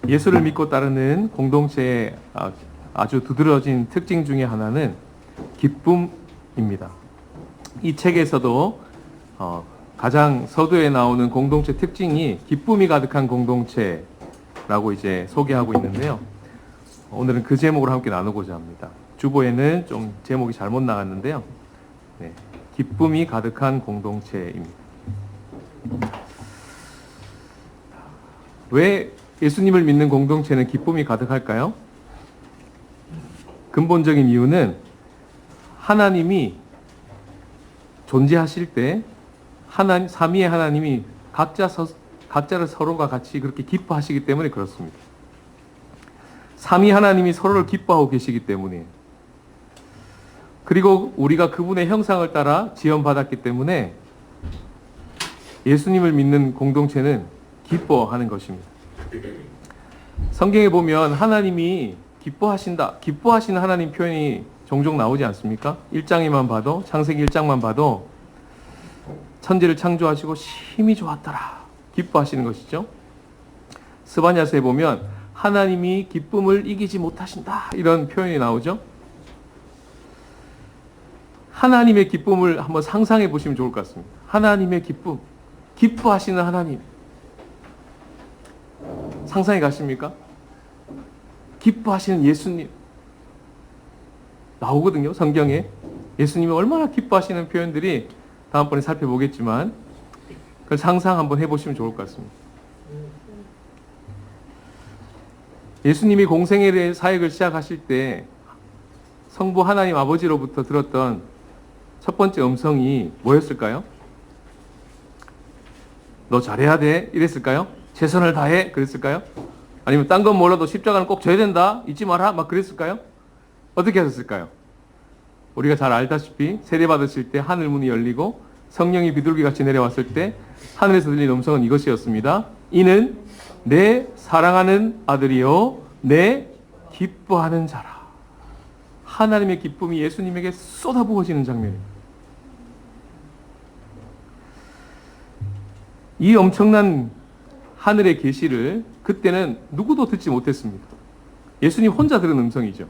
예수를 믿고 따르는 공동체의 아주 두드러진 특징 중에 하나는 기쁨입니다. 이 책에서도 가장 서두에 나오는 공동체 특징이 기쁨이 가득한 공동체라고 이제 소개하고 있는데요. 오늘은 그 제목으로 함께 나누고자 합니다. 주보에는 좀 제목이 잘못 나갔는데요. 네, 기쁨이 가득한 공동체입니다. 왜 예수님을 믿는 공동체는 기쁨이 가득할까요? 근본적인 이유는 하나님이 존재하실 때 삼위의 하나님이 각자를 서로가 같이 그렇게 기뻐하시기 때문에 그렇습니다. 삼위 하나님이 서로를 기뻐하고 계시기 때문에, 그리고 우리가 그분의 형상을 따라 지음받았기 때문에 예수님을 믿는 공동체는 기뻐하는 것입니다. 성경에 보면 하나님이 기뻐하신다, 기뻐하시는 하나님 표현이 종종 나오지 않습니까? 1장에만 봐도, 창세기 1장만 봐도 천지를 창조하시고 심히 좋았더라, 기뻐하시는 것이죠. 스바냐서에 보면 하나님이 기쁨을 이기지 못하신다, 이런 표현이 나오죠. 하나님의 기쁨을 한번 상상해 보시면 좋을 것 같습니다. 하나님의 기쁨, 기뻐하시는 하나님, 상상해 가십니까? 기뻐하시는 예수님 나오거든요, 성경에. 예수님이 얼마나 기뻐하시는 표현들이 다음번에 살펴보겠지만, 그걸 상상 한번 해보시면 좋을 것 같습니다. 예수님이 공생애의 사역을 시작하실 때 성부 하나님 아버지로부터 들었던 첫 번째 음성이 뭐였을까요? 너 잘해야 돼, 이랬을까요? 최선을 다해, 그랬을까요? 아니면 딴 건 몰라도 십자가는 꼭 져야 된다, 잊지 마라, 막 그랬을까요? 어떻게 하셨을까요? 우리가 잘 알다시피 세례받으실 때 하늘 문이 열리고 성령이 비둘기같이 내려왔을 때 하늘에서 들린 음성은 이것이었습니다. 이는 내 사랑하는 아들이요 내 기뻐하는 자라. 하나님의 기쁨이 예수님에게 쏟아부어지는 장면입니다. 이 엄청난 하늘의 계시를 그때는 누구도 듣지 못했습니다. 예수님 혼자 들은 음성이죠.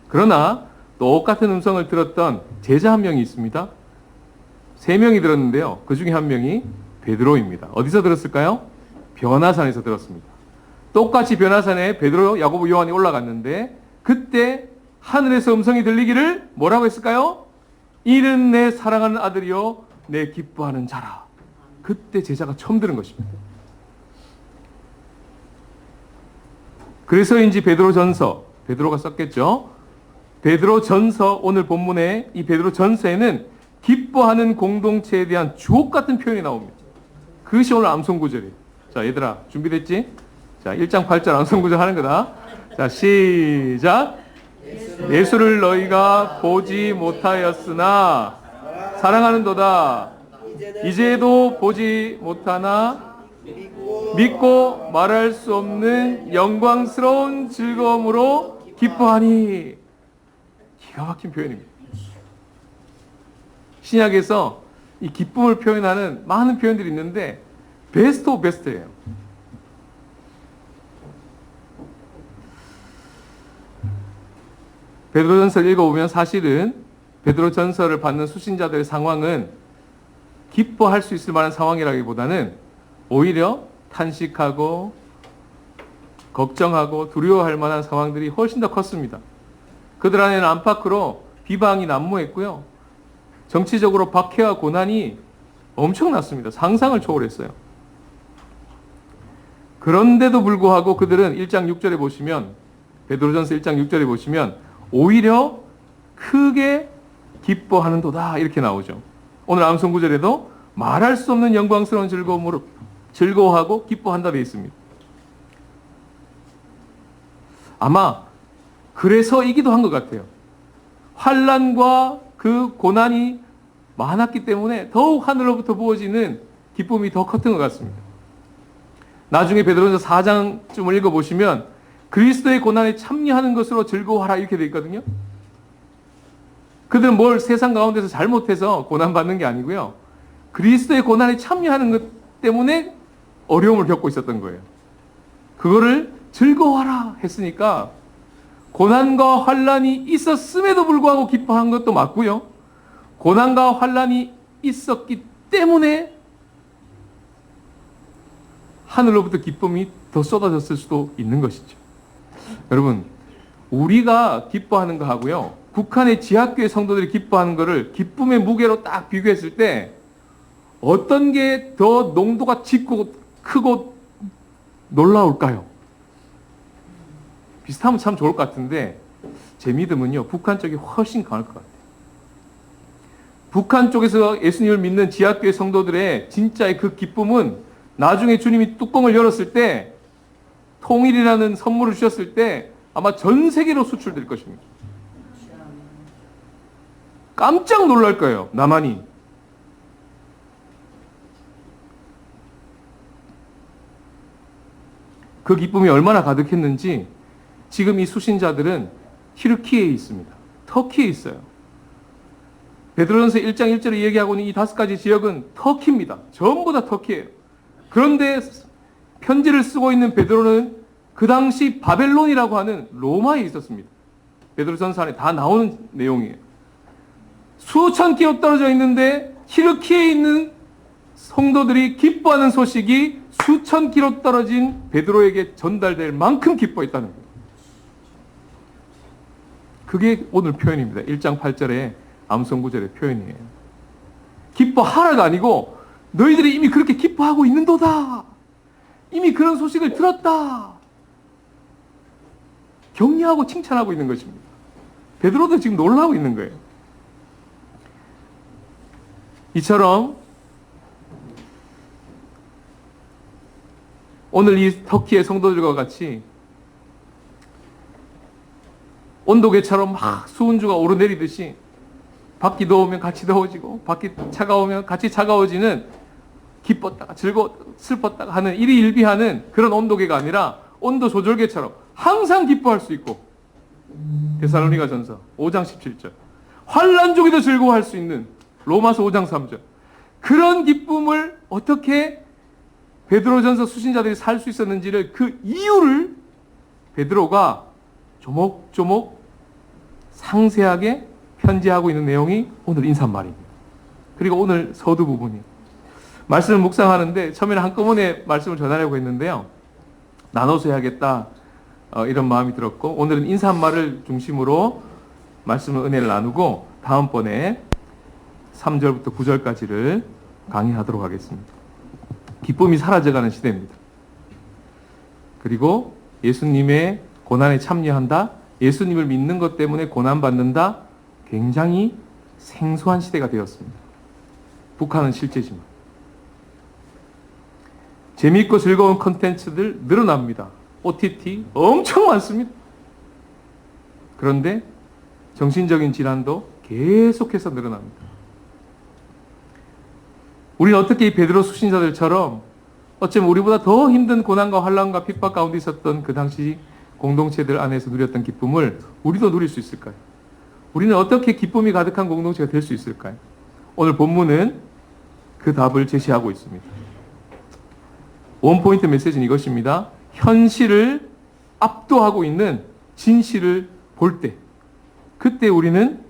그러나 똑같은 음성을 들었던 제자 한 명이 있습니다. 3명이 들었는데요. 그 중에 한 명이 베드로입니다. 어디서 들었을까요? 변화산에서 들었습니다. 똑같이 변화산에 베드로, 야고보, 요한이 올라갔는데 그때 하늘에서 음성이 들리기를 뭐라고 했을까요? 이는 내 사랑하는 아들이요 내 기뻐하는 자라. 그때 제자가 처음 들은 것입니다. 그래서인지 베드로전서, 베드로가 썼겠죠. 베드로전서, 오늘 본문의 이 베드로전서에는 기뻐하는 공동체에 대한 주옥 같은 표현이 나옵니다. 그것이 오늘 암송구절이에요. 자, 얘들아 준비됐지? 자, 1장 8절 암송구절 하는 거다. 자, 시작. 예수를 너희가 보지 못하였으나 사랑하는도다. 이제도 보지 못하나 믿고 말할 수 없는 영광스러운 즐거움으로 기뻐하니. 기가 막힌 표현입니다. 신약에서 이 기쁨을 표현하는 많은 표현들이 있는데 베스트 오브 베스트예요. 베드로전서를 읽어보면 사실은 베드로전서를 받는 수신자들의 상황은 기뻐할 수 있을 만한 상황이라기보다는 오히려 탄식하고 걱정하고 두려워할 만한 상황들이 훨씬 더 컸습니다. 그들 안에는 안팎으로 비방이 난무했고요. 정치적으로 박해와 고난이 엄청났습니다. 상상을 초월했어요. 그런데도 불구하고 그들은 1장 6절에 보시면, 베드로전서 1장 6절에 보시면 오히려 크게 기뻐하는도다, 이렇게 나오죠. 오늘 암송 구절에도 말할 수 없는 영광스러운 즐거움으로 즐거워하고 기뻐한다 되어 있습니다. 아마 그래서이기도 한 것 같아요. 환난과 그 고난이 많았기 때문에 더욱 하늘로부터 부어지는 기쁨이 더 컸던 것 같습니다. 나중에 베드로전서 4장쯤을 읽어보시면 그리스도의 고난에 참여하는 것으로 즐거워하라, 이렇게 되어 있거든요. 그들은 뭘 세상 가운데서 잘못해서 고난받는 게 아니고요. 그리스도의 고난에 참여하는 것 때문에 어려움을 겪고 있었던 거예요. 그거를 즐거워하라 했으니까 고난과 환난이 있었음에도 불구하고 기뻐한 것도 맞고요. 고난과 환난이 있었기 때문에 하늘로부터 기쁨이 더 쏟아졌을 수도 있는 것이죠. 여러분, 우리가 기뻐하는 거 하고요, 북한의 지하교회 성도들이 기뻐하는 거를 기쁨의 무게로 딱 비교했을 때 어떤 게 더 농도가 짙고 크고 놀라울까요? 비슷하면 참 좋을 것 같은데 제 믿음은요, 북한 쪽이 훨씬 강할 것 같아요. 북한 쪽에서 예수님을 믿는 지하교회 성도들의 진짜의 그 기쁨은 나중에 주님이 뚜껑을 열었을 때, 통일이라는 선물을 주셨을 때 아마 전 세계로 수출될 것입니다. 깜짝 놀랄 거예요, 나만이. 그 기쁨이 얼마나 가득했는지 지금 이 수신자들은 튀르키예에 있습니다. 터키에 있어요. 베드로전서 1장 1절에 얘기하고 있는 이 5가지 지역은 터키입니다. 전부 다 터키예요. 그런데 편지를 쓰고 있는 베드로는 그 당시 바벨론이라고 하는 로마에 있었습니다. 베드로전서 안에 다 나오는 내용이에요. 수천 킬로 떨어져 있는데 튀르키예에 있는 성도들이 기뻐하는 소식이 수천 킬로 떨어진 베드로에게 전달될 만큼 기뻐했다는 거예요. 그게 오늘 표현입니다. 1장 8절의 암송 구절의 표현이에요. 기뻐하라가 아니고 너희들이 이미 그렇게 기뻐하고 있는도다. 이미 그런 소식을 들었다. 격려하고 칭찬하고 있는 것입니다. 베드로도 지금 놀라고 있는 거예요. 이처럼 오늘 이 터키의 성도들과 같이 온도계처럼 막 수은주가 오르내리듯이 밖이 더우면 같이 더워지고 밖이 차가우면 같이 차가워지는, 기뻤다가 즐거웠다가 슬펐다가 하는 일희일비하는 그런 온도계가 아니라 온도 조절계처럼 항상 기뻐할 수 있고, 데살로니가전서 5장 17절 환난 중에도 즐거워할 수 있는 로마서 5장 3절, 그런 기쁨을 어떻게 베드로전서 수신자들이 살 수 있었는지를, 그 이유를 베드로가 조목조목 상세하게 편지하고 있는 내용이 오늘 인사말입니다. 그리고 오늘 서두 부분이 말씀을 묵상하는데 처음에는 한꺼번에 말씀을 전하려고 했는데요, 나눠서 해야겠다 이런 마음이 들었고, 오늘은 인사말을 중심으로 말씀을 은혜를 나누고 다음번에 3절부터 9절까지를 강의하도록 하겠습니다. 기쁨이 사라져가는 시대입니다. 그리고 예수님의 고난에 참여한다, 예수님을 믿는 것 때문에 고난받는다, 굉장히 생소한 시대가 되었습니다. 북한은 실제지만. 재미있고 즐거운 콘텐츠들 늘어납니다. OTT 엄청 많습니다. 그런데 정신적인 질환도 계속해서 늘어납니다. 우리는 어떻게 이 베드로 수신자들처럼 어쩌면 우리보다 더 힘든 고난과 환난과 핍박 가운데 있었던 그 당시 공동체들 안에서 누렸던 기쁨을 우리도 누릴 수 있을까요? 우리는 어떻게 기쁨이 가득한 공동체가 될 수 있을까요? 오늘 본문은 그 답을 제시하고 있습니다. 원포인트 메시지는 이것입니다. 현실을 압도하고 있는 진실을 볼 때, 그때 우리는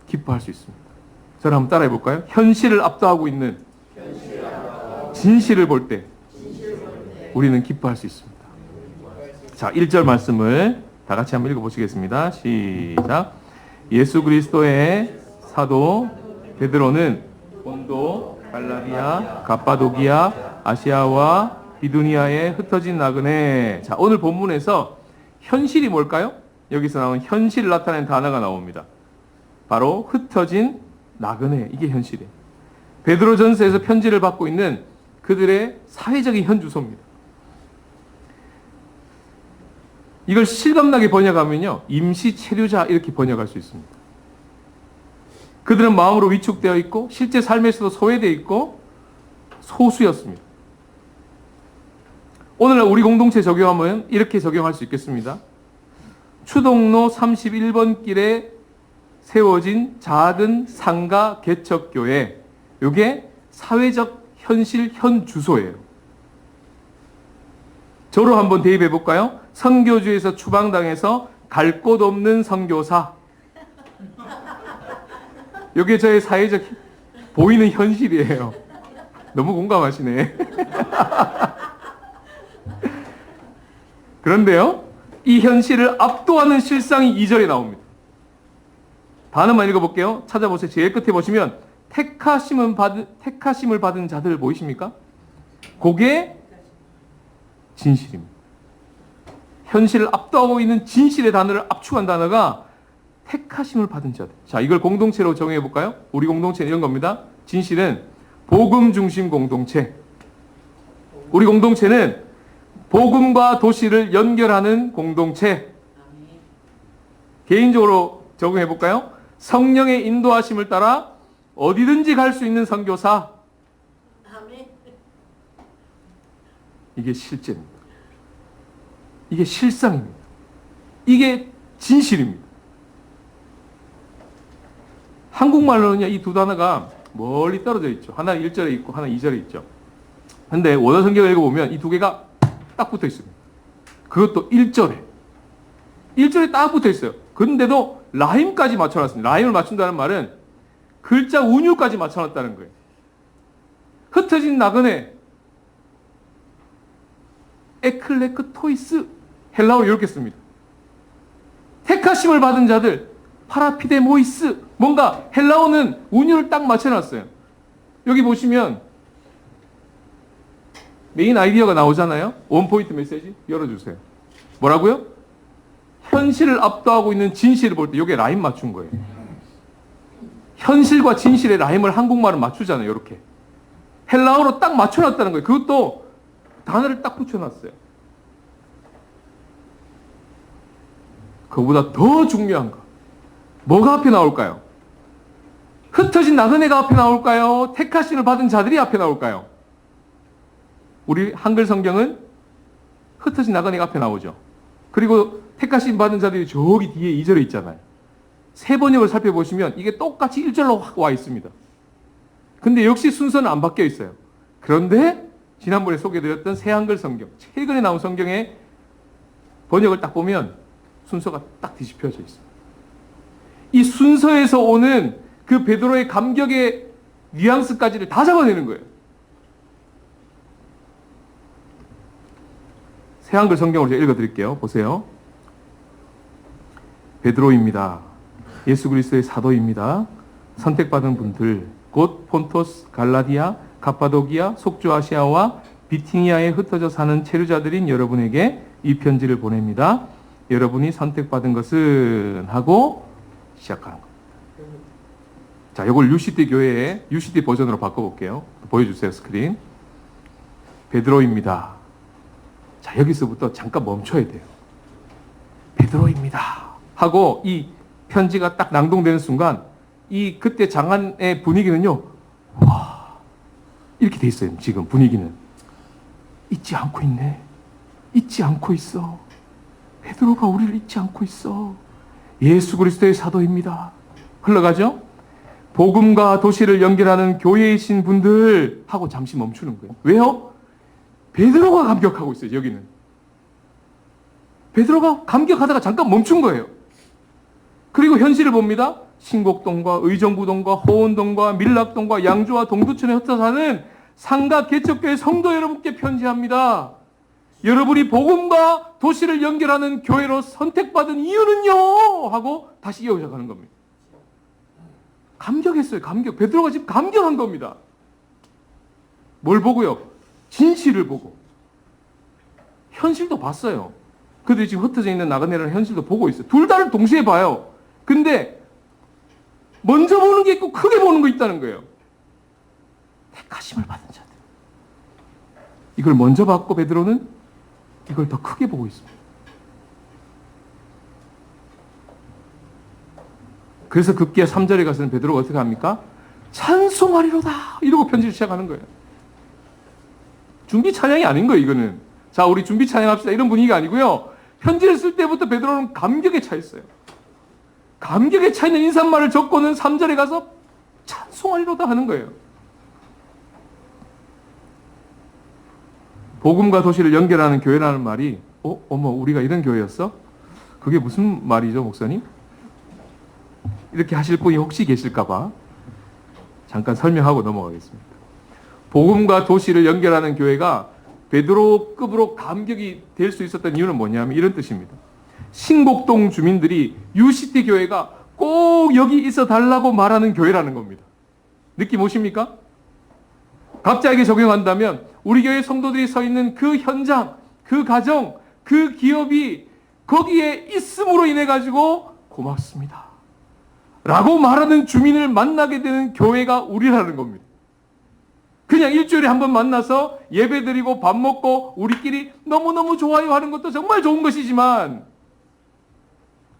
기뻐할 수 있습니다. 저를 한번 따라해 볼까요? 현실을 압도하고 있는 진실을 볼 때 우리는 기뻐할 수 있습니다. 자, 1절 말씀을 다 같이 한번 읽어보시겠습니다. 시작. 예수 그리스도의 사도 베드로는 본도, 갈라디아, 갑바도기아, 아시아와 비두니아에 흩어진 나그네. 자, 오늘 본문에서 현실이 뭘까요? 여기서 나온 현실을 나타내는 단어가 나옵니다. 바로 흩어진 나그네. 이게 현실이에요. 베드로전서에서 편지를 받고 있는 그들의 사회적인 현주소입니다. 이걸 실감나게 번역하면요, 임시 체류자 이렇게 번역할 수 있습니다. 그들은 마음으로 위축되어 있고 실제 삶에서도 소외되어 있고 소수였습니다. 오늘날 우리 공동체 적용하면 이렇게 적용할 수 있겠습니다. 추동로 31번 길에 세워진 작은 상가 개척교회, 이게 사회적 현실 현 주소예요. 저로 한번 대입해 볼까요? 선교주에서 추방당해서 갈 곳 없는 선교사. 이게 저의 사회적 보이는 현실이에요. 너무 공감하시네. 그런데요, 이 현실을 압도하는 실상이 2절에 나옵니다. 단어만 읽어볼게요. 찾아보세요. 제일 끝에 보시면 택하심을 받은 자들 보이십니까? 그게 진실입니다. 현실을 압도하고 있는 진실의 단어를 압축한 단어가 택하심을 받은 자들. 자, 이걸 공동체로 정의해 볼까요? 우리 공동체는 이런 겁니다. 진실은 복음 중심 공동체. 우리 공동체는 복음과 도시를 연결하는 공동체. 개인적으로 적용해 볼까요? 성령의 인도하심을 따라 어디든지 갈 수 있는 선교사. 이게 실제입니다. 이게 실상입니다. 이게 진실입니다. 한국말로는요, 이 두 단어가 멀리 떨어져 있죠. 하나 1절에 있고 하나 2절에 있죠. 근데 원어 성경을 읽어보면 이 두 개가 딱 붙어 있습니다. 그것도 1절에. 1절에 딱 붙어 있어요. 그런데도 라임까지 맞춰놨습니다. 라임을 맞춘다는 말은 글자 운율까지 맞춰놨다는 거예요. 흩어진 나그네, 에클레크토이스, 헬라어로 이렇게 씁니다. 택하심을 받은 자들, 파라피데모이스, 뭔가 헬라어는 운율을 딱 맞춰놨어요. 여기 보시면 메인 아이디어가 나오잖아요. 원포인트 메시지 열어주세요. 뭐라고요? 현실을 압도하고 있는 진실을 볼 때 이게 라임 맞춘 거예요. 현실과 진실의 라임을 한국말은 맞추잖아요. 이렇게 헬라어로 딱 맞춰놨다는 거예요. 그것도 단어를 딱 붙여놨어요. 그거보다 더 중요한 거 뭐가 앞에 나올까요? 흩어진 나그네가 앞에 나올까요? 택하심을 받은 자들이 앞에 나올까요? 우리 한글 성경은 흩어진 나그네가 앞에 나오죠. 그리고 택하심 받은 자들이 저기 뒤에 2절에 있잖아요. 세 번역을 살펴보시면 이게 똑같이 1절로 확 와 있습니다. 근데 역시 순서는 안 바뀌어 있어요. 그런데 지난번에 소개해드렸던 새 한글 성경, 최근에 나온 성경의 번역을 딱 보면 순서가 딱 뒤집혀져 있습니다. 이 순서에서 오는 그 베드로의 감격의 뉘앙스까지를 다 잡아내는 거예요. 새 한글 성경으로 제가 읽어드릴게요. 보세요. 베드로입니다. 예수 그리스도의 사도입니다. 선택받은 분들, 곧 폰토스, 갈라디아, 갑바도기아, 속주아시아와 비티니아에 흩어져 사는 체류자들인 여러분에게 이 편지를 보냅니다. 여러분이 선택받은 것은 하고 시작하는 거예요. 자, 이걸 UCD 교회의 UCD 버전으로 바꿔볼게요. 보여주세요, 스크린. 베드로입니다. 자, 여기서부터 잠깐 멈춰야 돼요. 베드로입니다. 하고 이 편지가 딱 낭독되는 순간 이 그때 장안의 분위기는요. 와, 이렇게 돼 있어요. 지금 분위기는. 잊지 않고 있네. 잊지 않고 있어. 베드로가 우리를 잊지 않고 있어. 예수 그리스도의 사도입니다. 흘러가죠? 복음과 도시를 연결하는 교회이신 분들 하고 잠시 멈추는 거예요. 왜요? 베드로가 감격하고 있어요. 여기는. 베드로가 감격하다가 잠깐 멈춘 거예요. 그리고 현실을 봅니다. 신곡동과 의정부동과 호원동과 밀락동과 양주와 동두천에 흩어져 사는 상가 개척교회 성도 여러분께 편지합니다. 여러분이 복음과 도시를 연결하는 교회로 선택받은 이유는요? 하고 다시 이어가는 겁니다. 감격했어요. 감격. 베드로가 지금 감격한 겁니다. 뭘 보고요? 진실을 보고. 현실도 봤어요. 그들이 지금 흩어져 있는 나그네라는 현실도 보고 있어요. 둘 다를 동시에 봐요. 근데 먼저 보는 게 있고 크게 보는 거 있다는 거예요. 택하심을 받은 자들. 이걸 먼저 봤고 베드로는 이걸 더 크게 보고 있습니다. 그래서 급기야 3절에 가서는 베드로가 어떻게 합니까? 찬송하리로다 이러고 편지를 시작하는 거예요. 준비 찬양이 아닌 거예요. 이거는. 자, 우리 준비 찬양합시다 이런 분위기가 아니고요. 편지를 쓸 때부터 베드로는 감격에 차 있어요. 감격에 차 있는 인사말을 적고는 3절에 가서 찬송하리로다 하는 거예요. 복음과 도시를 연결하는 교회라는 말이 어머 우리가 이런 교회였어? 그게 무슨 말이죠, 목사님? 이렇게 하실 분이 혹시 계실까 봐 잠깐 설명하고 넘어가겠습니다. 복음과 도시를 연결하는 교회가 베드로급으로 감격이 될 수 있었던 이유는 뭐냐면 이런 뜻입니다. 신곡동 주민들이 UCT 교회가 꼭 여기 있어 달라고 말하는 교회라는 겁니다. 느낌 오십니까? 각자에게 적용한다면 우리 교회 성도들이 서 있는 그 현장, 그 가정, 그 기업이 거기에 있음으로 인해 가지고 고맙습니다 라고 말하는 주민을 만나게 되는 교회가 우리라는 겁니다. 그냥 일주일에 한 번 만나서 예배드리고 밥 먹고 우리끼리 너무너무 좋아요 하는 것도 정말 좋은 것이지만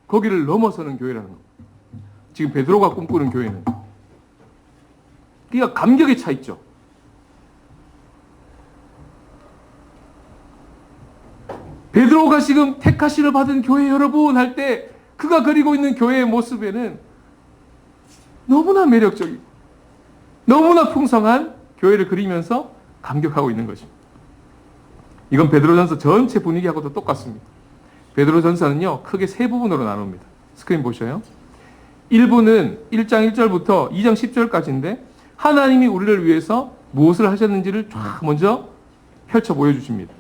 거기를 넘어서는 교회라는 겁니다. 지금 베드로가 꿈꾸는 교회는. 그러니까 감격에 차 있죠. 베드로가 지금 택하심을 받은 교회 여러분 할 때 그가 그리고 있는 교회의 모습에는 너무나 매력적이고 너무나 풍성한 교회를 그리면서 감격하고 있는 것입니다. 이건 베드로전서 전체 분위기하고도 똑같습니다. 베드로전서는요 크게 세 부분으로 나눕니다. 스크린 보셔요. 1부는 1장 1절부터 2장 10절까지인데 하나님이 우리를 위해서 무엇을 하셨는지를 쫙 먼저 펼쳐 보여주십니다.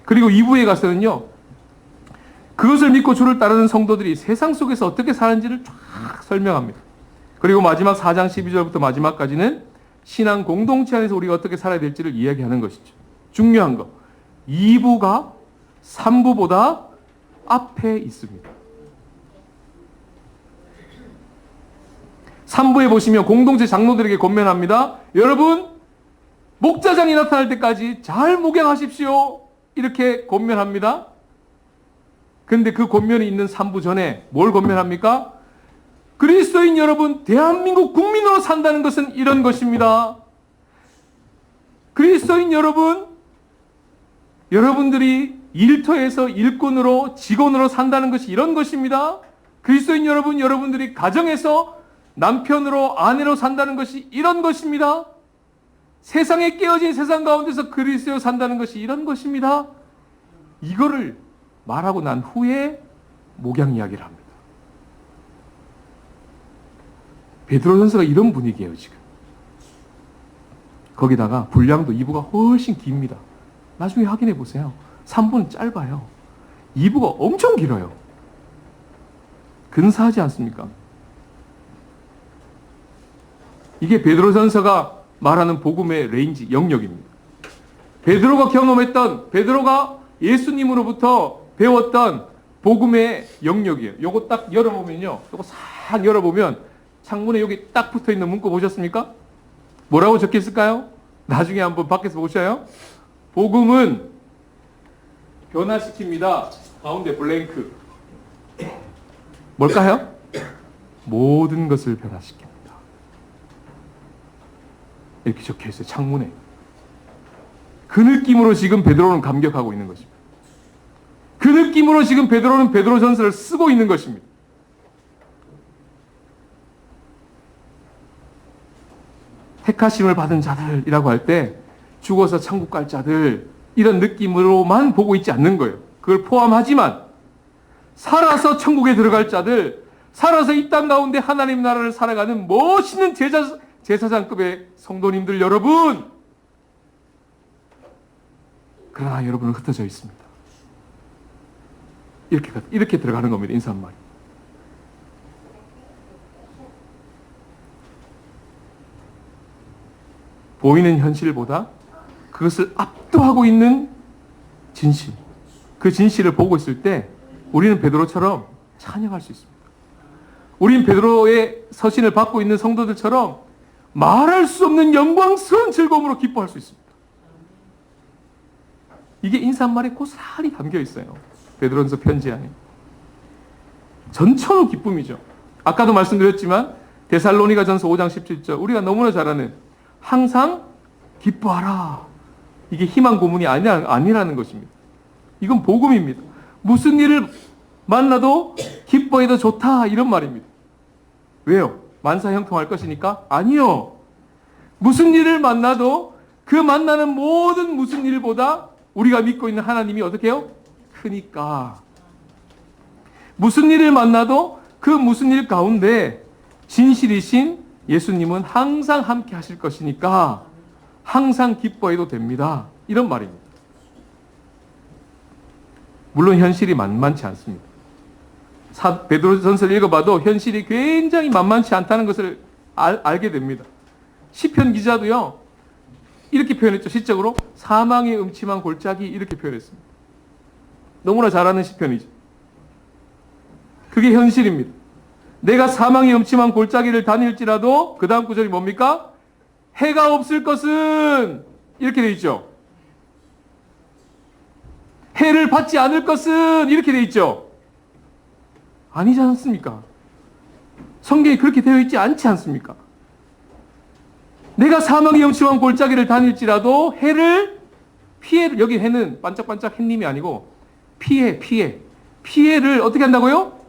그리고 2부에 가서는요 그것을 믿고 주를 따르는 성도들이 세상 속에서 어떻게 사는지를 쫙 설명합니다. 그리고 마지막 4장 12절부터 마지막까지는 신앙 공동체 안에서 우리가 어떻게 살아야 될지를 이야기하는 것이죠. 중요한 거 2부가 3부보다 앞에 있습니다. 3부에 보시면 공동체 장로들에게 권면합니다. 여러분 목자장이 나타날 때까지 잘 목양하십시오. 이렇게 권면합니다. 근데 그 권면이 있는 3부 전에 뭘 권면합니까? 그리스도인 여러분, 대한민국 국민으로 산다는 것은 이런 것입니다. 그리스도인 여러분, 여러분들이 일터에서 일꾼으로 직원으로 산다는 것이 이런 것입니다. 그리스도인 여러분, 여러분들이 가정에서 남편으로 아내로 산다는 것이 이런 것입니다. 세상에 깨어진 세상 가운데서 그리스도로 산다는 것이 이런 것입니다. 이거를 말하고 난 후에 목양 이야기를 합니다. 베드로전서가 이런 분위기예요, 지금. 거기다가 분량도 2부가 훨씬 깁니다. 나중에 확인해 보세요. 3부는 짧아요. 2부가 엄청 길어요. 근사하지 않습니까? 이게 베드로전서가 말하는 복음의 레인지, 영역입니다. 베드로가 경험했던, 베드로가 예수님으로부터 배웠던 복음의 영역이에요. 요거 딱 열어보면요. 요거 싹 열어보면 창문에 여기 딱 붙어있는 문구 보셨습니까? 뭐라고 적혀있을까요? 나중에 한번 밖에서 보셔요. 복음은 변화시킵니다. 가운데 블랭크. 뭘까요? 모든 것을 변화시킵니다. 이렇게 적혀있어요. 창문에. 그 느낌으로 지금 베드로는 감격하고 있는 것입니다. 그 느낌으로 지금 베드로는 베드로전서를 쓰고 있는 것입니다. 택하심을 받은 자들이라고 할 때 죽어서 천국 갈 자들 이런 느낌으로만 보고 있지 않는 거예요. 그걸 포함하지만 살아서 천국에 들어갈 자들, 살아서 이 땅 가운데 하나님 나라를 살아가는 멋있는 제사장급의 성도님들 여러분, 그러나 여러분은 흩어져 있습니다. 이렇게 들어가는 겁니다. 인사말이. 보이는 현실보다 그것을 압도하고 있는 진실, 그 진실을 보고 있을 때 우리는 베드로처럼 찬양할 수 있습니다. 우린 베드로의 서신을 받고 있는 성도들처럼 말할 수 없는 영광스러운 즐거움으로 기뻐할 수 있습니다. 이게 인사말에 고스란히 담겨 있어요. 베드로전서 편지 안에. 전천후 기쁨이죠. 아까도 말씀드렸지만 데살로니가전서 5장 17절 우리가 너무나 잘 아는 항상 기뻐하라. 이게 희망 고문이 아니라는 것입니다. 이건 복음입니다. 무슨 일을 만나도 기뻐해도 좋다 이런 말입니다. 왜요? 만사형통할 것이니까? 아니요. 무슨 일을 만나도 그 만나는 모든 무슨 일보다 우리가 믿고 있는 하나님이 어떻게 해요? 크니까. 무슨 일을 만나도 그 무슨 일 가운데 진실이신 예수님은 항상 함께 하실 것이니까 항상 기뻐해도 됩니다. 이런 말입니다. 물론 현실이 만만치 않습니다. 베드로전서를 읽어봐도 현실이 굉장히 만만치 않다는 것을 알게 됩니다. 시편 기자도요, 이렇게 표현했죠. 시적으로 사망의 음침한 골짜기 이렇게 표현했습니다. 너무나 잘 아는 시편이죠. 그게 현실입니다. 내가 사망의 음침한 골짜기를 다닐지라도 그 다음 구절이 뭡니까? 해가 없을 것은 이렇게 되어 있죠. 해를 받지 않을 것은 이렇게 되어 있죠. 아니지 않습니까? 성경이 그렇게 되어 있지 않지 않습니까? 내가 사망의 음침한 골짜기를 다닐지라도 피해를, 여기 해는 반짝반짝 햇님이 아니고 피해를 어떻게 한다고요?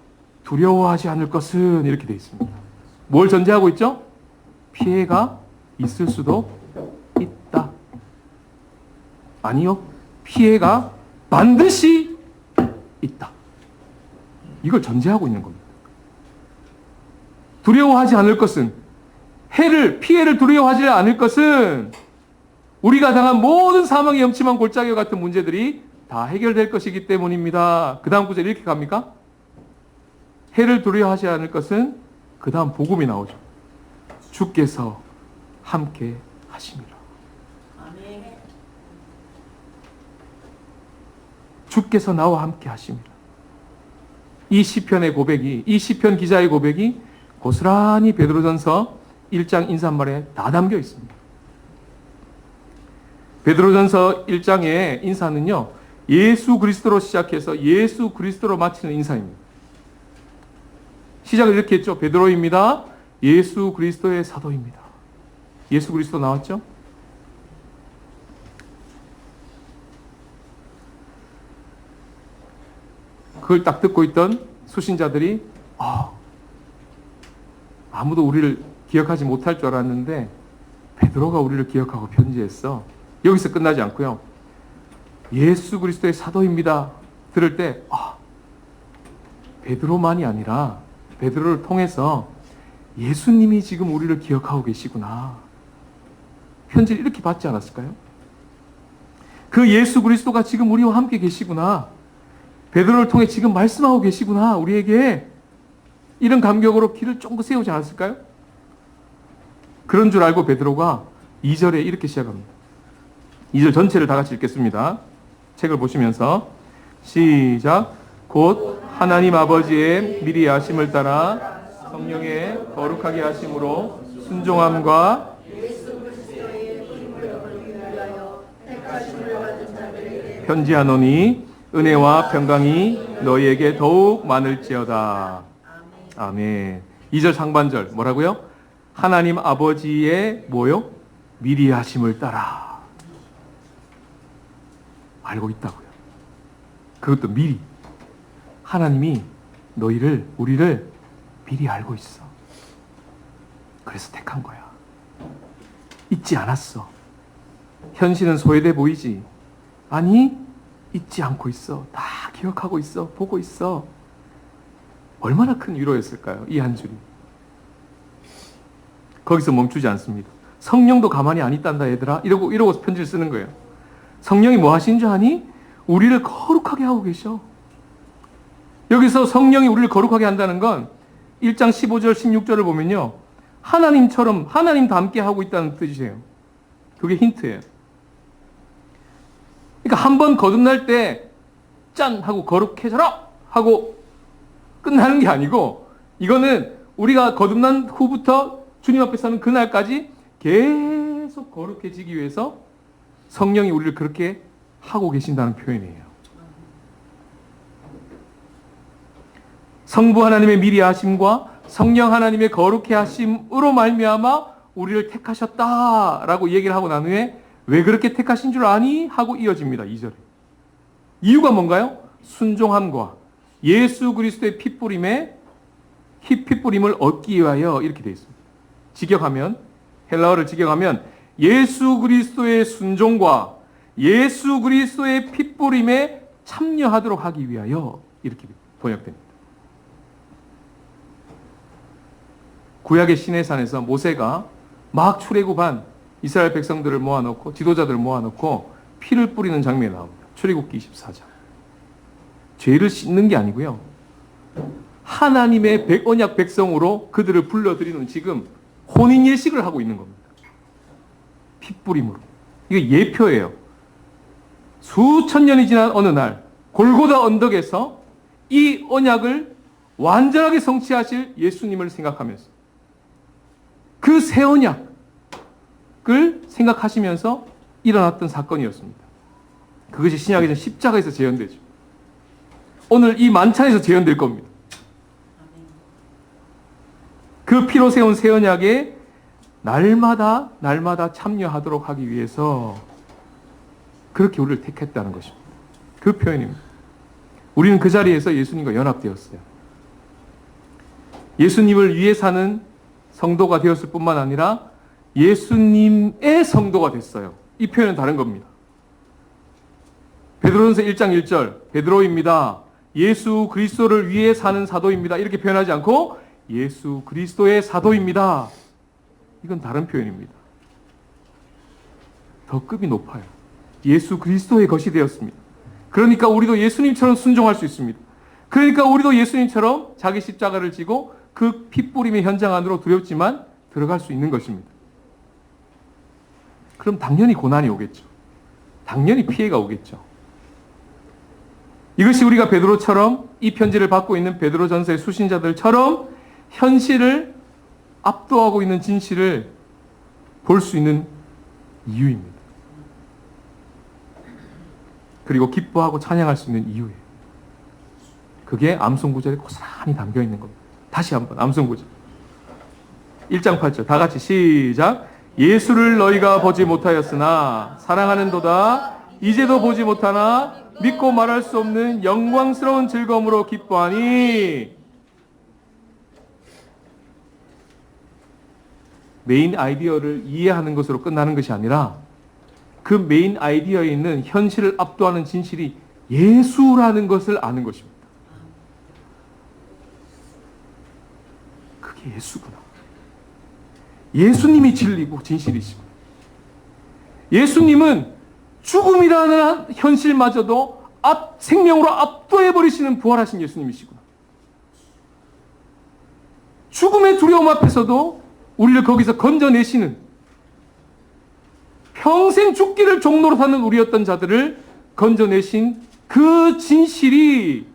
두려워하지 않을 것은 이렇게 되어 있습니다. 뭘 전제하고 있죠? 피해가 있을 수도 있다. 아니요. 피해가 반드시 있다. 이걸 전제하고 있는 겁니다. 두려워하지 않을 것은, 피해를 두려워하지 않을 것은 우리가 당한 모든 사망의 염침한 골짜기와 같은 문제들이 다 해결될 것이기 때문입니다. 그 다음 구절 이렇게 갑니까? 해를 두려워하지 않을 것은 그 다음 복음이 나오죠. 주께서 함께 하심이라. 주께서 나와 함께 하심이라. 이 시편의 고백이, 이 시편 기자의 고백이 고스란히 베드로전서 1장 인사말에 다 담겨 있습니다. 베드로전서 1장의 인사는요, 예수 그리스도로 시작해서 예수 그리스도로 마치는 인사입니다. 시작을 이렇게 했죠. 베드로입니다. 예수 그리스도의 사도입니다. 예수 그리스도 나왔죠? 그걸 딱 듣고 있던 수신자들이 아무도 우리를 기억하지 못할 줄 알았는데 베드로가 우리를 기억하고 편지했어. 여기서 끝나지 않고요. 예수 그리스도의 사도입니다. 들을 때 베드로만이 아니라 베드로를 통해서 예수님이 지금 우리를 기억하고 계시구나. 편지를 이렇게 받지 않았을까요? 그 예수 그리스도가 지금 우리와 함께 계시구나. 베드로를 통해 지금 말씀하고 계시구나. 우리에게 이런 감격으로 귀를 쫑긋 세우지 않았을까요? 그런 줄 알고 베드로가 2절에 이렇게 시작합니다. 2절 전체를 다 같이 읽겠습니다. 책을 보시면서 시작. 곧 하나님 아버지의 미리 아심을 따라 성령의 거룩하게 하심으로 순종함과 편지하노니 은혜와 평강이 너희에게 더욱 많을지어다. 아멘. 2절 상반절 뭐라고요? 하나님 아버지의 뭐요? 미리 하심을 따라. 알고 있다고요. 그것도 미리. 하나님이 우리를 미리 알고 있어. 그래서 택한 거야. 잊지 않았어. 현실은 소외돼 보이지? 아니, 잊지 않고 있어. 다 기억하고 있어. 보고 있어. 얼마나 큰 위로였을까요? 이 한 줄이. 거기서 멈추지 않습니다. 성령도 가만히 안 있단다 얘들아. 이러고 편지를 쓰는 거예요. 성령이 뭐 하신 줄 아니? 우리를 거룩하게 하고 계셔. 여기서 성령이 우리를 거룩하게 한다는 건 1장 15절 16절을 보면요. 하나님처럼 하나님도 함께 하고 있다는 뜻이에요. 그게 힌트예요. 그러니까 한 번 거듭날 때 짠 하고 거룩해져라 하고 끝나는 게 아니고 이거는 우리가 거듭난 후부터 주님 앞에 서는 그날까지 계속 거룩해지기 위해서 성령이 우리를 그렇게 하고 계신다는 표현이에요. 성부 하나님의 미리 하심과 성령 하나님의 거룩해 하심으로 말미암아 우리를 택하셨다라고 얘기를 하고 난 후에 왜 그렇게 택하신 줄 아니? 하고 이어집니다. 2절에. 이유가 뭔가요? 순종함과 예수 그리스도의 핏뿌림을 얻기 위하여 이렇게 되어 있습니다. 직역하면, 헬라어를 직역하면 예수 그리스도의 순종과 예수 그리스도의 핏부림에 참여하도록 하기 위하여 이렇게 번역됩니다. 구약의 시내산에서 모세가 막 출애굽한 이스라엘 백성들을 모아놓고 지도자들을 모아놓고 피를 뿌리는 장면이 나옵니다. 출애굽기 24장. 죄를 씻는 게 아니고요. 하나님의 언약 백성으로 그들을 불러들이는 지금 혼인 예식을 하고 있는 겁니다. 핏부림으로. 이게 예표예요. 수천 년이 지난 어느 날 골고다 언덕에서 이 언약을 완전하게 성취하실 예수님을 생각하면서 그 새 언약을 생각하시면서 일어났던 사건이었습니다. 그것이 신약에서 십자가에서 재현되죠. 오늘 이 만찬에서 재현될 겁니다. 그 피로 세운 새 언약에 날마다 참여하도록 하기 위해서 그렇게 우리를 택했다는 것입니다. 그 표현입니다. 우리는 그 자리에서 예수님과 연합되었어요. 예수님을 위해 사는 성도가 되었을 뿐만 아니라 예수님의 성도가 됐어요. 이 표현은 다른 겁니다. 베드로전서 1장 1절 베드로입니다. 예수 그리스도를 위해 사는 사도입니다. 이렇게 표현하지 않고 예수 그리스도의 사도입니다. 이건 다른 표현입니다. 더 급이 높아요. 예수 그리스도의 것이 되었습니다. 그러니까 우리도 예수님처럼 순종할 수 있습니다. 그러니까 우리도 예수님처럼 자기 십자가를 지고 그 핏부림의 현장 안으로 두렵지만 들어갈 수 있는 것입니다. 그럼 당연히 고난이 오겠죠. 당연히 피해가 오겠죠. 이것이 우리가 베드로처럼 이 편지를 받고 있는 베드로전서의 수신자들처럼 현실을 압도하고 있는 진실을 볼 수 있는 이유입니다. 그리고 기뻐하고 찬양할 수 있는 이유예요. 그게 암송구절에 고스란히 담겨 있는 겁니다. 다시 한번 암송구절 1장 8절 다 같이 시작. 예수를 너희가 보지 못하였으나 사랑하는도다 이제도 보지 못하나 믿고 말할 수 없는 영광스러운 즐거움으로 기뻐하니. 메인 아이디어를 이해하는 것으로 끝나는 것이 아니라 그 메인 아이디어에 있는 현실을 압도하는 진실이 예수라는 것을 아는 것입니다. 그게 예수구나. 예수님이 진리고 진실이시고 예수님은 죽음이라는 현실마저도 생명으로 압도해버리시는 부활하신 예수님이시구나. 죽음의 두려움 앞에서도 우리를 거기서 건져내시는 평생 죽기를 종로로 사는 우리였던 자들을 건져내신 그 진실이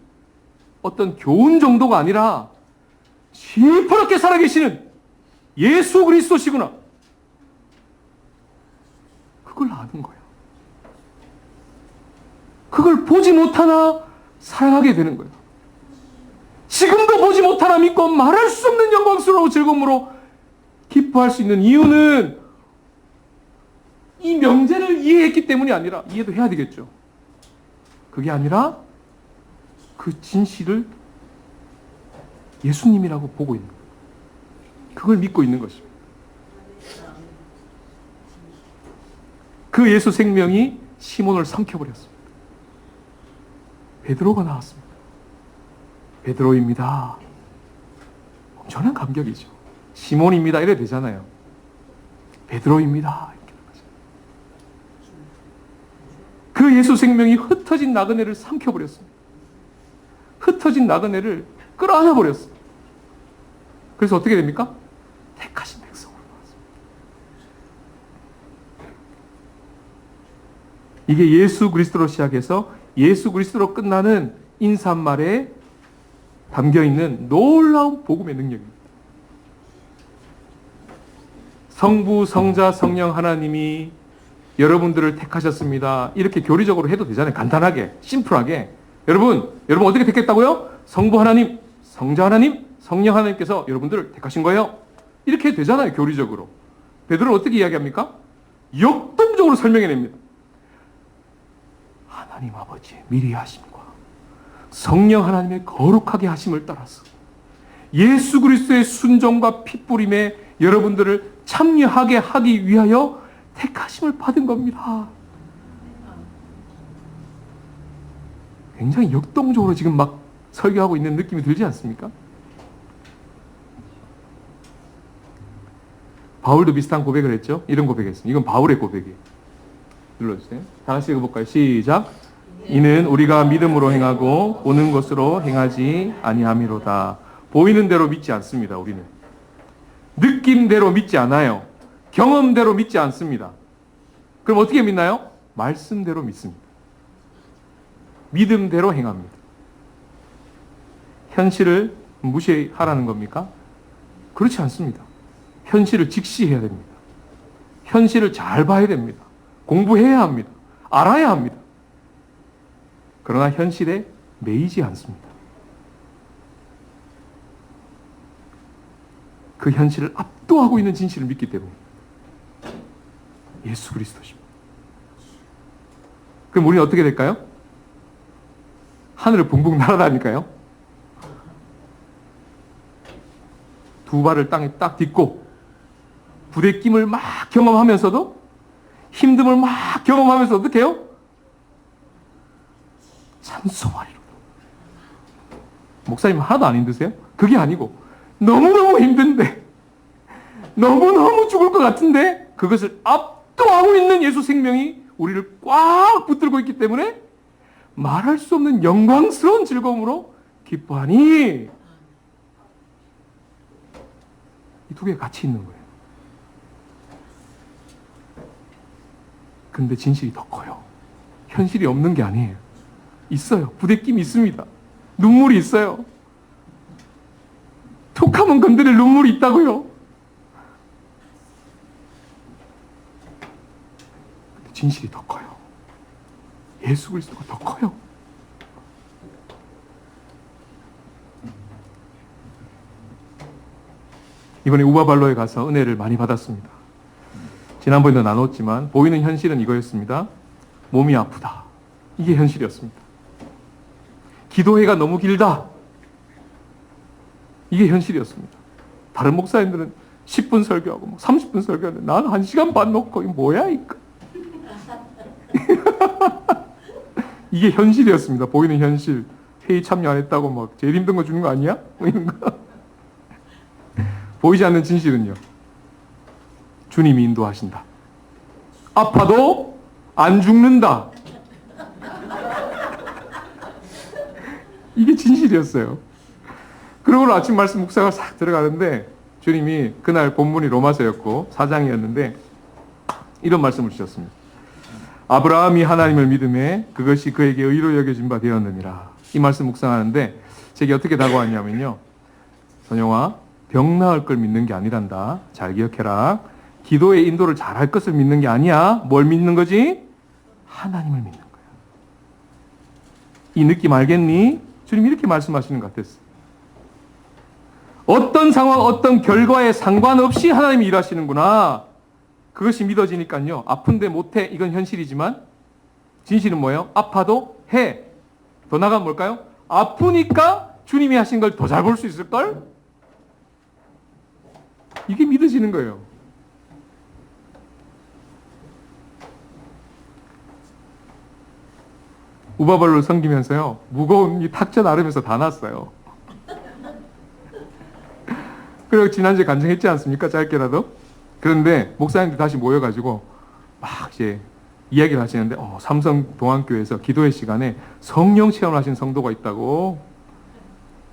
어떤 교훈 정도가 아니라 시퍼렇게 살아계시는 예수 그리스도시구나. 그걸 아는 거야. 그걸 보지 못하나 사랑하게 되는 거야. 지금도 보지 못하나 믿고 말할 수 없는 영광스러운 즐거움으로 기뻐할 수 있는 이유는 이 명제를 이해했기 때문이 아니라, 이해도 해야 되겠죠. 그게 아니라 그 진실을 예수님이라고 보고 있는 거예요. 그걸 믿고 있는 것입니다. 그 예수 생명이 시몬을 삼켜버렸습니다. 베드로가 나왔습니다. 베드로입니다. 엄청난 감격이죠. 시몬입니다. 이래 되잖아요. 베드로입니다. 이렇게 되는 거죠. 그 예수 생명이 흩어진 나그네를 삼켜버렸습니다. 흩어진 나그네를 끌어안아 버렸어요. 그래서 어떻게 됩니까? 택하신 백성으로 나왔습니다. 이게 예수 그리스도로 시작해서 예수 그리스도로 끝나는 인사말에 담겨있는 놀라운 복음의 능력입니다. 성부, 성자, 성령 하나님이 여러분들을 택하셨습니다. 이렇게 교리적으로 해도 되잖아요. 간단하게, 심플하게. 여러분 어떻게 택했다고요? 성부 하나님, 성자 하나님, 성령 하나님께서 여러분들을 택하신 거예요. 이렇게 되잖아요. 교리적으로. 베드로는 어떻게 이야기합니까? 역동적으로 설명해냅니다. 하나님 아버지의 미리 하심과 성령 하나님의 거룩하게 하심을 따라서 예수 그리스도의 순종과 핏부림에 여러분들을 참여하게 하기 위하여 택하심을 받은 겁니다. 굉장히 역동적으로 지금 막 설교하고 있는 느낌이 들지 않습니까? 바울도 비슷한 고백을 했죠. 이런 고백했습니다. 이건 바울의 고백이에요. 눌러주세요. 다 같이 읽어볼까요? 시작. 이는 우리가 믿음으로 행하고 보는 것으로 행하지 아니함이로다. 보이는 대로 믿지 않습니다. 우리는 느낌대로 믿지 않아요. 경험대로 믿지 않습니다. 그럼 어떻게 믿나요? 말씀대로 믿습니다. 믿음대로 행합니다. 현실을 무시하라는 겁니까? 그렇지 않습니다. 현실을 직시해야 됩니다. 현실을 잘 봐야 됩니다. 공부해야 합니다. 알아야 합니다. 그러나 현실에 매이지 않습니다. 그 현실을 압도하고 있는 진실을 믿기 때문에 예수 그리스도십니다. 그럼 우리는 어떻게 될까요? 하늘을 붕붕 날아다닐까요? 두 발을 땅에 딱 딛고 부대낌을 막 경험하면서도 힘듦을 막 경험하면서 어떻게 해요? 찬송하리로다. 목사님 하나도 안 힘드세요? 그게 아니고 너무너무 힘든데 너무너무 죽을 것 같은데 그것을 압도하고 있는 예수 생명이 우리를 꽉 붙들고 있기 때문에 말할 수 없는 영광스러운 즐거움으로 기뻐하니 이 두 개가 같이 있는 거예요. 근데 진실이 더 커요. 현실이 없는 게 아니에요. 있어요. 부대낌이 있습니다. 눈물이 있어요. 툭하면 건드릴 눈물이 있다고요. 근데 진실이 더 커요. 예수 그리스도가 더 커요. 이번에 우바발로에 가서 은혜를 많이 받았습니다. 지난번에도 나눴지만 보이는 현실은 이거였습니다. 몸이 아프다. 이게 현실이었습니다. 기도회가 너무 길다. 이게 현실이었습니다. 다른 목사님들은 10분 설교하고 30분 설교하는데 나는 1시간 반 놓고 이거 뭐야 이거. 이게 현실이었습니다. 보이는 현실. 회의 참여 안 했다고 막 제일 힘든 거 주는 거 아니야? 이런 거. 보이지 않는 진실은요. 주님이 인도하신다. 아파도 안 죽는다. 이게 진실이었어요. 그러고 아침 말씀 묵상을 싹 들어가는데 주님이 그날 본문이 로마서였고 4장이었는데 이런 말씀을 주셨습니다. 아브라함이 하나님을 믿음에 그것이 그에게 의로 여겨진 바 되었느니라. 이 말씀 묵상하는데 제게 어떻게 다가왔냐면요. 선영아, 병 나을 걸 믿는 게 아니란다. 잘 기억해라. 기도의 인도를 잘할 것을 믿는 게 아니야. 뭘 믿는 거지? 하나님을 믿는 거야. 이 느낌 알겠니? 주님이 이렇게 말씀하시는 것 같았어요. 어떤 상황, 어떤 결과에 상관없이 하나님이 일하시는구나. 그것이 믿어지니까요. 아픈데 못해. 이건 현실이지만 진실은 뭐예요? 아파도 해. 더 나아가면 뭘까요? 아프니까 주님이 하신 걸 더 잘 볼 수 있을걸? 이게 믿어지는 거예요. 우바발로 섬기면서요. 무거운 이 탁자 나르면서 다 났어요. 그리고 지난주에 간증했지 않습니까? 짧게라도. 그런데 목사님들 다시 모여가지고 막 이제 이야기를 하시는데 삼성 동안교회에서 기도회 시간에 성령 체험을 하신 성도가 있다고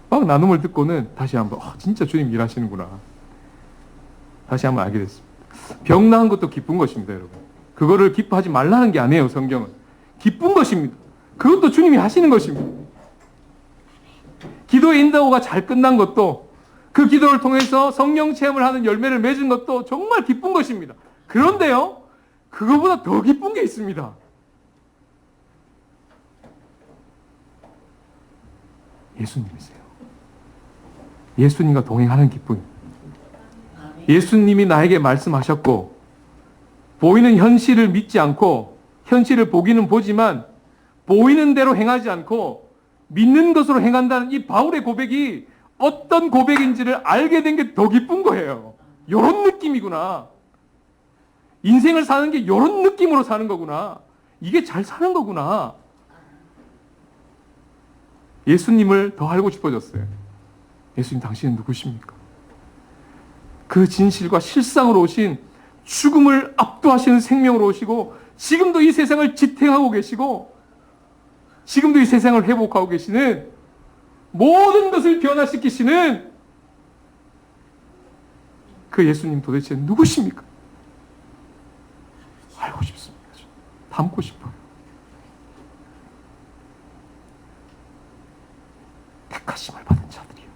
막 나눔을 듣고는 다시 한번 진짜 주님 일하시는구나. 다시 한번 알게 됐습니다. 병 나은 것도 기쁜 것입니다, 여러분. 그거를 기뻐하지 말라는 게 아니에요, 성경은. 기쁜 것입니다. 그것도 주님이 하시는 것입니다. 기도의 인도가 잘 끝난 것도 그 기도를 통해서 성령 체험을 하는 열매를 맺은 것도 정말 기쁜 것입니다. 그런데요, 그거보다 더 기쁜 게 있습니다. 예수님이세요. 예수님과 동행하는 기쁨. 예수님이 나에게 말씀하셨고 보이는 현실을 믿지 않고 현실을 보기는 보지만 보이는 대로 행하지 않고 믿는 것으로 행한다는 이 바울의 고백이 어떤 고백인지를 알게 된 게 더 기쁜 거예요. 이런 느낌이구나. 인생을 사는 게 이런 느낌으로 사는 거구나. 이게 잘 사는 거구나. 예수님을 더 알고 싶어졌어요. 예수님 당신은 누구십니까? 그 진실과 실상으로 오신, 죽음을 압도하시는 생명으로 오시고 지금도 이 세상을 지탱하고 계시고 지금도 이 세상을 회복하고 계시는, 모든 것을 변화시키시는 그 예수님 도대체 누구십니까? 알고 싶습니다. 닮고 싶어요. 택하심을 받은 자들이요,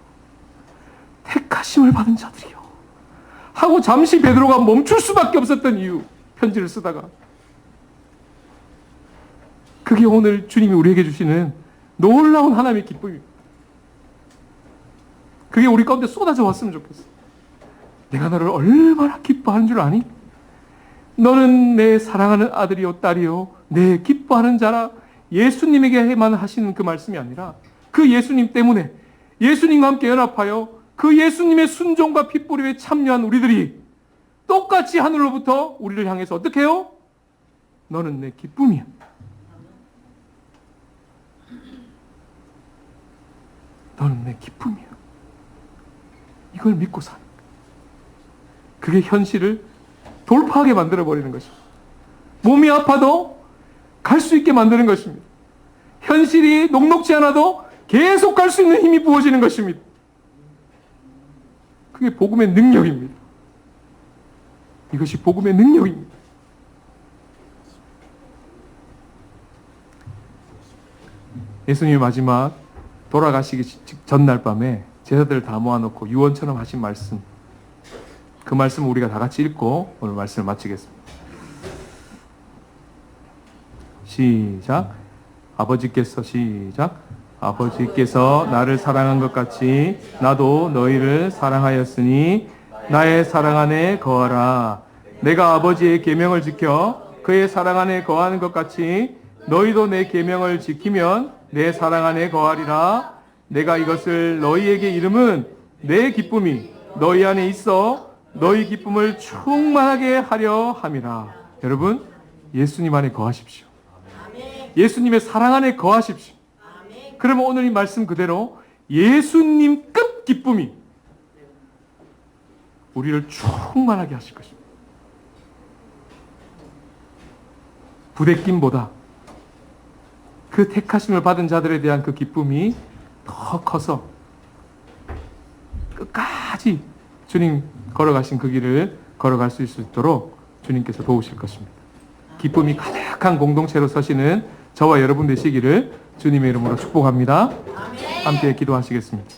택하심을 받은 자들이요 하고 잠시 베드로가 멈출 수밖에 없었던 이유, 편지를 쓰다가, 그게 오늘 주님이 우리에게 주시는 놀라운 하나님의 기쁨입니다. 그게 우리 가운데 쏟아져 왔으면 좋겠어. 내가 너를 얼마나 기뻐하는 줄 아니? 너는 내 사랑하는 아들이요 딸이요 내 기뻐하는 자라. 예수님에게만 하시는 그 말씀이 아니라 그 예수님 때문에, 예수님과 함께 연합하여 그 예수님의 순종과 핏부림에 참여한 우리들이 똑같이 하늘로부터 우리를 향해서 어떻게 해요? 너는 내 기쁨이야. 너는 내 기쁨이야. 이걸 믿고 사는 거야. 그게 현실을 돌파하게 만들어버리는 것입니다. 몸이 아파도 갈 수 있게 만드는 것입니다. 현실이 녹록지 않아도 계속 갈 수 있는 힘이 부어지는 것입니다. 그게 복음의 능력입니다. 이것이 복음의 능력입니다. 예수님이 마지막 돌아가시기 전날 밤에 제자들을 다 모아놓고 유언처럼 하신 말씀, 그 말씀을 우리가 다 같이 읽고 오늘 말씀을 마치겠습니다. 시작. 아버지께서 나를 사랑한 것 같이 나도 너희를 사랑하였으니 나의 사랑 안에 거하라. 내가 아버지의 계명을 지켜 그의 사랑 안에 거하는 것 같이 너희도 내 계명을 지키면 내 사랑 안에 거하리라. 내가 이것을 너희에게 이름은 내 기쁨이 너희 안에 있어 너희 기쁨을 충만하게 하려 함이라. 여러분, 예수님 안에 거하십시오. 예수님의 사랑 안에 거하십시오. 그러면 오늘 이 말씀 그대로 예수님급 기쁨이 우리를 충만하게 하실 것입니다. 부대낌보다 그 택하심을 받은 자들에 대한 그 기쁨이 더 커서 끝까지 주님 걸어가신 그 길을 걸어갈 수 있도록 주님께서 도우실 것입니다. 기쁨이 가득한 공동체로 서시는 저와 여러분 되시기를 주님의 이름으로 축복합니다. 함께 기도하시겠습니다.